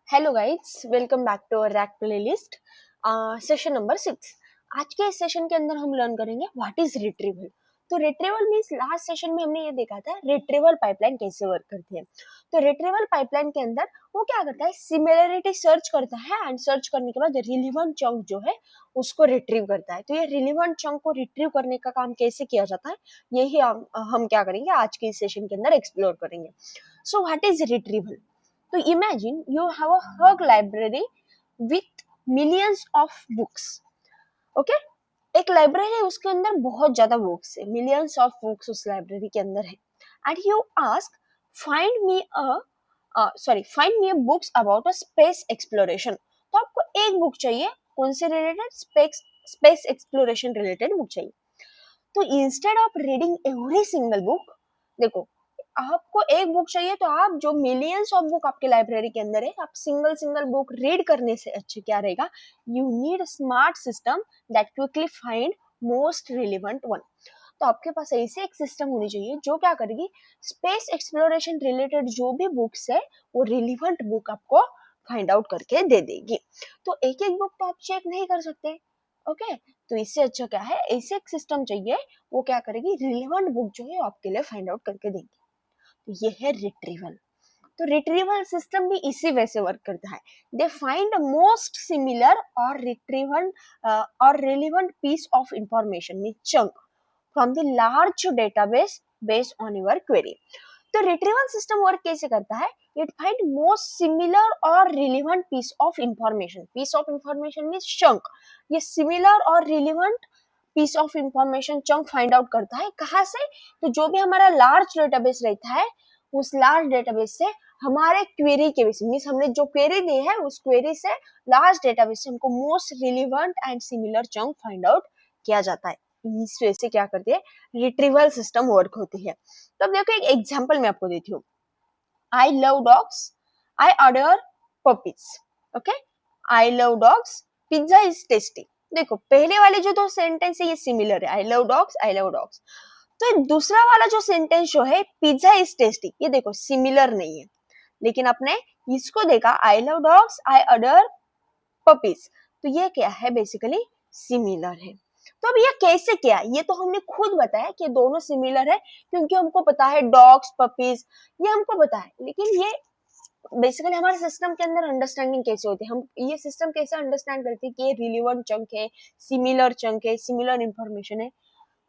Hello guys, welcome back to our RAG playlist session number 6। आज के इस session के अंदर हम लर्न करेंगे व्हाट इज रिट्रीवल। तो रिट्रीवल मींस लास्ट सेशन में हमने ये देखा था रिट्रीवल पाइपलाइन कैसे वर्क करती है। तो रिट्रीवल पाइपलाइन के अंदर वो क्या करता है, सिमिलरिटी सर्च करता है एंड सर्च करने के बाद रिलीवेंट चंक जो है उसको रिट्रीव करता है। तो ये रिलीवेंट चंक को रिट्रीव करने का काम कैसे किया जाता है, यही हम क्या करेंगे आज के इस सेशन के अंदर एक्सप्लोर करेंगे। So what is retrieval? तो imagine you have a hug library with millions of books. Okay? एक लाइब्रेरी है, उसके अंदर बहुत ज्यादा बुक्स है, मिलियंस ऑफ बुक्स उस लाइब्रेरी के अंदर है। And you ask find me find me books about a space exploration. तो आपको एक बुक चाहिए, कौन से related? Space exploration related book चाहिए। तो instead of reading every single book, देखो आपको एक बुक चाहिए तो आप जो मिलियंस ऑफ बुक आपके लाइब्रेरी के अंदर है, आप सिंगल सिंगल बुक रीड करने से अच्छे क्या रहेगा, you need smart system that quickly find most relevant one. तो आपके पास ऐसे एक सिस्टम होनी चाहिए जो क्या करेगी, स्पेस एक्सप्लोरेशन रिलेटेड जो भी बुक्स है वो रिलेवेंट बुक आपको फाइंड आउट करके दे देगी। तो एक एक बुक तो आप चेक नहीं कर सकते। ओके, तो इससे अच्छा क्या है, ऐसे एक सिस्टम चाहिए वो क्या करेगी, रिलेवेंट बुक जो है आपके लिए फाइंड आउट करके देगी। तो ये है रिट्रीवल। तो रिट्रीवल सिस्टम भी इसी वजह से वर्क करता है। दे फाइंड मोस्ट सिमिलर और रिट्रीवल और relevant piece of information mean chunk from the large database based on your query. तो रिट्रीवल सिस्टम वर्क कैसे करता है, इट फाइंड मोस्ट सिमिलर और relevant piece of information mean chunk. ये similar और relevant piece of information chunk find out करता है कहाँ से, तो जो भी हमारा लार्ज डेटाबेस रहता है उस लार्ज डेटाबेस से हमारे क्वेरी के बेसिस मींस हमने जो क्वेरी दी है उस क्वेरी से लार्ज डेटाबेस से हमको most relevant and similar chunk find out किया जाता है। इस वजह से क्या करती है, रिट्रीवल सिस्टम वर्क होती है। तो अब देखो एक एग्जांपल मैं आपको देती हूँ। I love dogs, I order puppies. Okay, I love dogs, pizza is tasty. देखो पहले वाले जो दो सेंटेंस है ये सिमिलर है, I love dogs, I love dogs. तो दूसरा वाला जो सेंटेंस जो है पिज्जा इज टेस्टी, ये देखो सिमिलर नहीं है, लेकिन अपने इसको देखा I love dogs, I order puppies, तो ये क्या है, बेसिकली सिमिलर है। तो अब ये कैसे किया, ये तो हमने खुद बताया कि दोनों सिमिलर है क्योंकि हमको पता है डॉग्स पपीज, ये हमको पता है। लेकिन ये बेसिकली हमारे सिस्टम के अंदर अंडरस्टैंडिंग कैसे होती है, हम ये सिस्टम कैसे अंडरस्टैंड करते हैं कि ये रिलेवेंट चंक है, सिमिलर इंफॉर्मेशन है।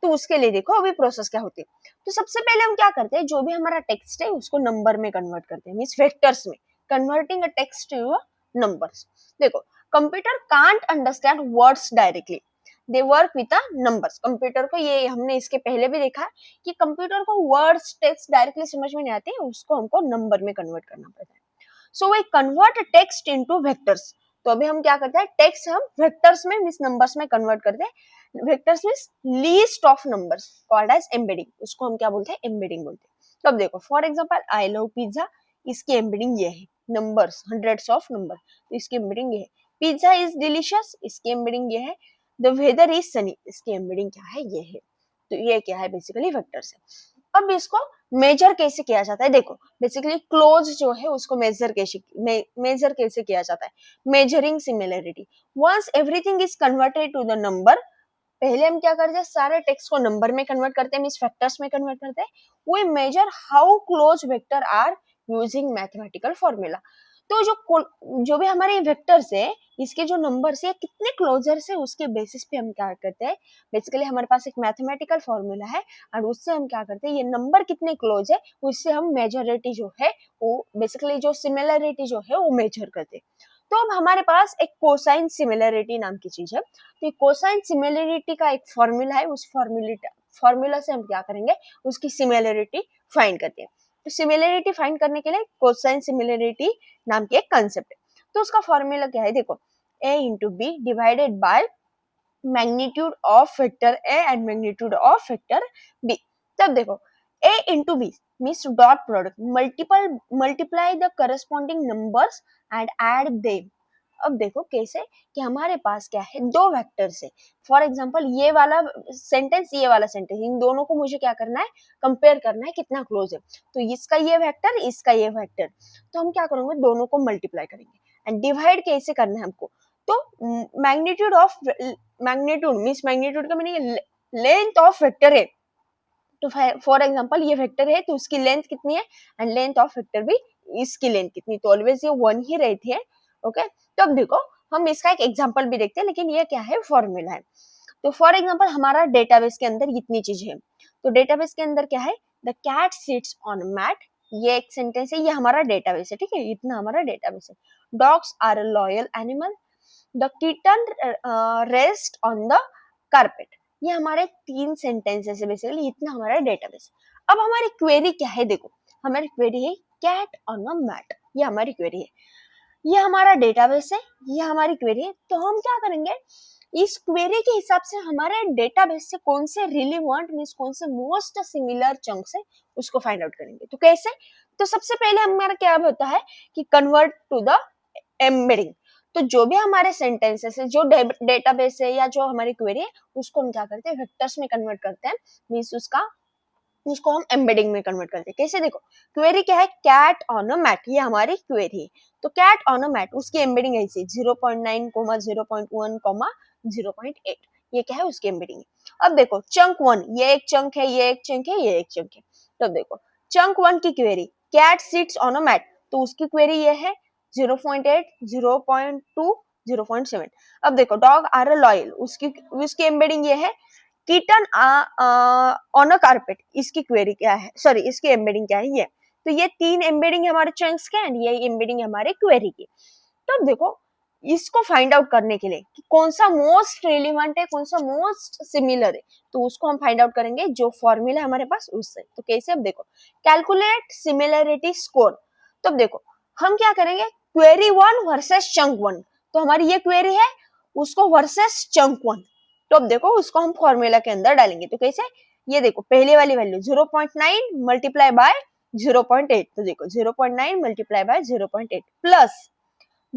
तो उसके लिए देखो अभी प्रोसेस क्या होती है। तो सबसे पहले हम क्या करते हैं, जो भी हमारा टेक्स्ट है उसको नंबर में कन्वर्ट करते हैं, मींस वेक्टर्स में, converting a text to numbers. देखो computer can't understand words directly, they work with a numbers. Computer को, ये हमने इसके पहले भी देखा कि कंप्यूटर को वर्ड्स टेक्स्ट डायरेक्टली समझ में नहीं आते, उसको हमको नंबर में कन्वर्ट करना पड़ता है। So we convert text into vectors. तो अभी हम क्या करते हैं, टेक्स्ट हम वेक्टर्स में मींस नंबर्स में कन्वर्ट करते हैं। Vectors means list of numbers called as embedding, उसको हम क्या बोलते हैं, एम्बेडिंग बोलते हैं। तो अब देखो for example I love pizza, इसकी एम्बेडिंग ये है, नंबर्स हंड्रेड्स ऑफ नंबर, तो इसकी एम्बेडिंग ये है। पिज्जा इज डिलीशियस, इसकी एम्बेडिंग ये है। द वेदर इज सनी, इसकी एम्बेडिंग क्या है, ये है। तो ये क्या है, बेसिकली वेक्टर्स है। अब इसको मेजर कैसे किया जाता है, देखो बेसिकली क्लोज जो है उसको मेजर कैसे किया जाता है, measuring similarity. Once everything is converted to the number, पहले हम क्या करते हैं, सारे टेक्स्ट को नंबर में कन्वर्ट करते हैं, मींस फैक्टर्स में कन्वर्ट करते हैं। We measure how close vector are using mathematical formula. तो जो भी हमारे वेक्टर्स है, इसके जो नंबर्स है कितने क्लोजर से, उसके बेसिस पे हम क्या करते हैं, बेसिकली हमारे पास एक मैथमेटिकल फॉर्मूला है और उससे हम क्या करते हैं, ये नंबर कितने क्लोज है उससे हम मेजोरिटी जो है वो बेसिकली जो सिमिलरिटी जो है वो मेजर करते हैं। तो अब हमारे पास एक कोसाइन सिमिलरिटी नाम की चीज है। तो कोसाइन सिमिलरिटी का एक फॉर्मूला है, उस फॉर्मूला से हम क्या करेंगे, उसकी सिमिलरिटी फाइंड करते हैं। तो सिमिलरिटी फाइंड करने के लिए कोसाइन सिमिलरिटी नाम की एक कंसेप्ट है। तो उसका फॉर्मूला क्या है, देखो a into B divided by magnitude of vector a and magnitude of vector b। तब देखो a into B means dot product, multiply the corresponding numbers and add them. अब देखो कैसे कि हमारे पास क्या है, दो वेक्टर्स है। फॉर एग्जांपल ये वाला सेंटेंस, ये वाला सेंटेंस, इन दोनों को मुझे क्या करना है, कंपेयर करना है कितना क्लोज है। तो इसका ये वेक्टर, इसका ये वेक्टर, तो हम क्या करेंगे, दोनों को मल्टीप्लाई करेंगे। एंड डिवाइड कैसे करना है हमको, तो magnitude of, magnitude means magnitude का मीनिंग लेंथ ऑफ वेक्टर है। तो फॉर एग्जांपल ये वेक्टर है तो उसकी लेंथ कितनी है, एंड लेंथ ऑफ वेक्टर भी इसकी लेंथ कितनी, तो ऑलवेज ये 1 ही रहती है। ओके, तो अब देखो हम इसका एक एग्जांपल भी देखते हैं, लेकिन ये क्या है, फॉर्मूला है। तो फॉर एग्जांपल हमारा डेटाबेस के अंदर इतनी चीजें हैं। तो डेटाबेस के अंदर क्या है, the cat sits on mat, ये एक सेंटेंस है, ये हमारा डेटाबेस है, ठीक है, इतना हमारा डेटाबेस है। Dogs are a loyal animal, the kitten rest on the carpet, ये हमारे 3 सेंटेंसेस है बेसिकली, इतना हमारा डेटाबेस। अब हमारी क्वेरी क्या है, देखो हमारी क्वेरी है कैट ऑन अ मैट, ये हमारी क्वेरी है, ये हमारा डेटाबेस है, ये हमारी क्वेरी है। तो हम क्या करेंगे, इस क्वेरी के हिसाब से हमारे डेटाबेस से कौन से रिलेवेंट मींस कौन से मोस्ट सिमिलर चंक्स है उसको फाइंड आउट करेंगे। तो कैसे, तो सबसे पहले हमारा क्या होता है कि कन्वर्ट टू द एम्बेडिंग। तो जो भी हमारे सेंटेंसेस है, जो डेटाबेस है या जो हमारी क्वेरी है, उसको हम क्या करते हैं, वेक्टर्स में कन्वर्ट करते हैं, मींस उसको हम एम्बेडिंग में कन्वर्ट करते हैं। कैसे, देखो क्वेरी क्या है, कैट ऑन अ मैट, ये हमारी क्वेरी है। तो कैट ऑन अ मैट, उसकी एम्बेडिंग ऐसी 0.9, 0.1, 0.8, ये क्या है, उसकी एम्बेडिंग है। अब देखो चंक 1, ये एक चंक है, ये एक चंक है, ये एक चंक है। तो देखो चंक 1 की query, cat sits on a mat, तो उसकी क्वेरी ये है 0.8, 0.2, 0.7। अब देखो डॉग आर अ लॉयल, उसकी एम्बेडिंग ये है किटन ऑन अ कारपेट, इसकी क्वेरी क्या है, सॉरी इसकी एम्बेडिंग क्या है, ये। तो ये 3 एम्बेडिंग हमारे चंक्स के, एंड ये एम्बेडिंग हमारे क्वेरी की। तो अब देखो इसको फाइंड आउट करने के लिए कि कौन सा मोस्ट रिलेवेंट है, कौन सा मोस्ट सिमिलर है, तो उसको हम फाइंड आउट करेंगे जो फॉर्मूला हमारे पास उससे। तो कैसे, अब देखो कैलकुलेट सिमिलरिटी स्कोर। तो अब देखो हम क्या करेंगे, क्वेरी 1 वर्सेस चंक 1, तो हमारी ये क्वेरी है, उसको वर्सेस चंक 1। तो अब देखो उसको हम फॉर्मूला के अंदर डालेंगे। तो कैसे, ये देखो पहले वाली वैल्यू 0.9 मल्टीप्लाई बाय 0.8, तो देखो 0.9 multiply by 0.8 plus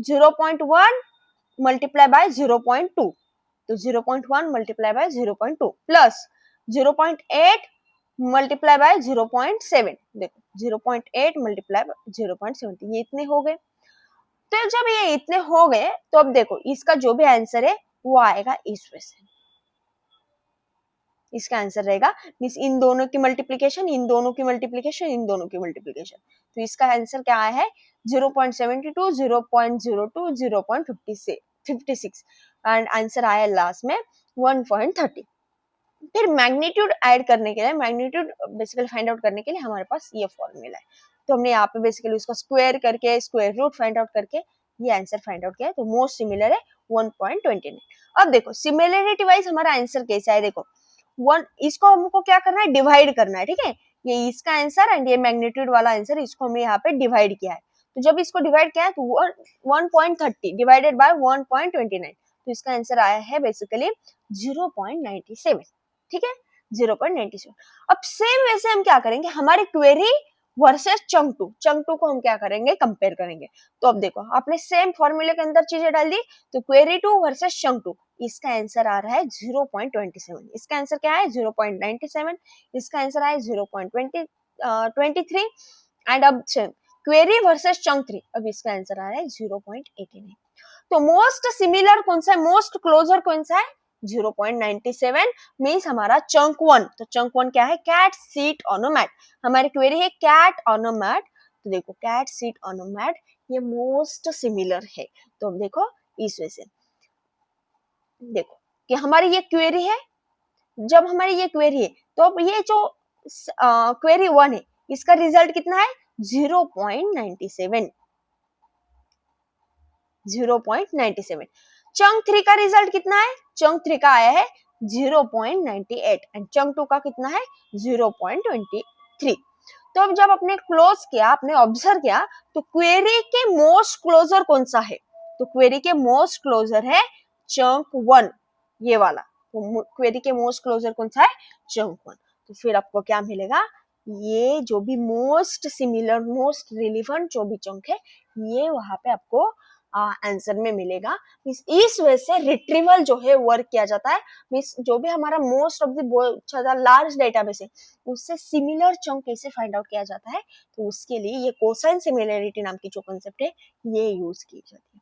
0.1 multiply by 0.2, तो 0.1 multiply by 0.2 plus 0.8 multiply by 0.7, देखो 0.8 मल्टीप्लाई बाय 0.7, ये इतने हो गए। तो जब ये इतने हो गए तो अब देखो इसका जो भी आंसर है वो आएगा इस वे से, इसका आंसर रहेगा मींस इन दोनों की मल्टीप्लिकेशन, इन दोनों की मल्टीप्लिकेशन, इन दोनों की मल्टीप्लिकेशन। तो इसका आंसर क्या आया है 0.72, 0.02, 0.56 एंड आंसर आया लास्ट में 1.30। फिर मैग्नीट्यूड ऐड करने के लिए, मैग्नीट्यूड बेसिकली फाइंड आउट करने के लिए हमारे पास ये फॉर्मूला है। तो हमने यहाँ पे बेसिकली उसका स्क्वायर करके, स्क्वायर रूट फाइंड आउट करके ये आंसर फाइंड आउट किया है। तो मोस्ट सिमिलर है 1.29। अब देखो सिमिलरिटी वाइज हमारा आंसर कैसा है, देखो 1, इसको हमको क्या करना है, डिवाइड करना है, ठीक है, ये इसका आंसर एंड ये मैग्नीट्यूड वाला आंसर, इसको हमने यहाँ पे डिवाइड किया है। तो जब इसको डिवाइड किया है तो 1.30 डिवाइडेड बाय 1.29, तो इसका आंसर आया है बेसिकली 0.97, ठीक है 0.97। अब सेम वैसे हम क्या करेंगे, हमारी क्वेरी वर्सेस चंक टू को हम क्या करेंगे, कंपेयर करेंगे। तो अब देखो आपने सेम फॉर्मूले के अंदर चीजें डाल दी, तो क्वेरी 2 वर्सेस चंक 2, इसका आंसर आ रहा है 0.27, इसका आंसर क्या है 0.97, इसका आंसर आया 0.23 एंड अब क्वेरी वर्सेस चंक 3, अब इसका आंसर आ रहा है 0.89। तो मोस्ट सिमिलर कौन सा है, मोस्ट क्लोजर कौन सा है 0.97 मींस हमारा चंक 1। तो चंक 1 क्या है, cat seat on a mat, हमारी क्वेरी है कैट ऑन अ मैट। तो देखो cat seat on a mat ये मोस्ट सिमिलर है। तो अब देखो इस वजह से देखो कि हमारी ये क्वेरी है, जब हमारी ये क्वेरी है तो अब ये जो क्वेरी 1 है इसका रिजल्ट कितना है 0.97, 0.97। चंक 3 का रिजल्ट कितना है, चंक 3 का आया है 0.98 एंड चंक 2 का कितना है 0.23। तो अब जब आपने क्लोज किया, आपने ऑब्जर्व किया, तो क्वेरी के मोस्ट क्लोजर कौन सा है, तो क्वेरी के मोस्ट क्लोजर है चंक 1, ये वाला। तो क्वेरी के मोस्ट क्लोजर कौन सा है चंक 1। तो फिर आपको क्या मिलेगा, ये जो भी मोस्ट सिमिलर, मोस्ट रिलेवेंट जो भी चंक है ये वहां पे आपको आंसर में मिलेगा। मीन्स इस वजह से रिट्रीवल जो है वर्क किया जाता है। मीन्स जो भी हमारा मोस्ट ऑफ द बहुत ज्यादा लार्ज डेटाबेस है उससे सिमिलर चंक कैसे फाइंड आउट किया जाता है, तो उसके लिए ये कोसाइन सिमिलरिटी नाम की जो कंसेप्ट है ये यूज की जाती है।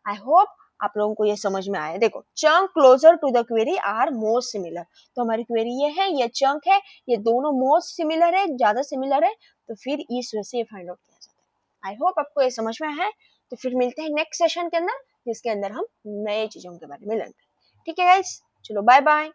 आई होप आप लोगों को ये समझ में आया। देखो, chunk closer to the query are most similar, तो हमारी क्वेरी ये है, ये चंक है, ये दोनों मोस्ट सिमिलर है, ज्यादा सिमिलर है, तो फिर इस वजह से ये फाइंड आउट किया जाता है। आई होप आपको ये समझ में आया है। तो फिर मिलते हैं नेक्स्ट सेशन के अंदर, जिसके अंदर हम नए चीजों के बारे में लर्न करेंगे। ठीक है गाइस, चलो बाय बाय।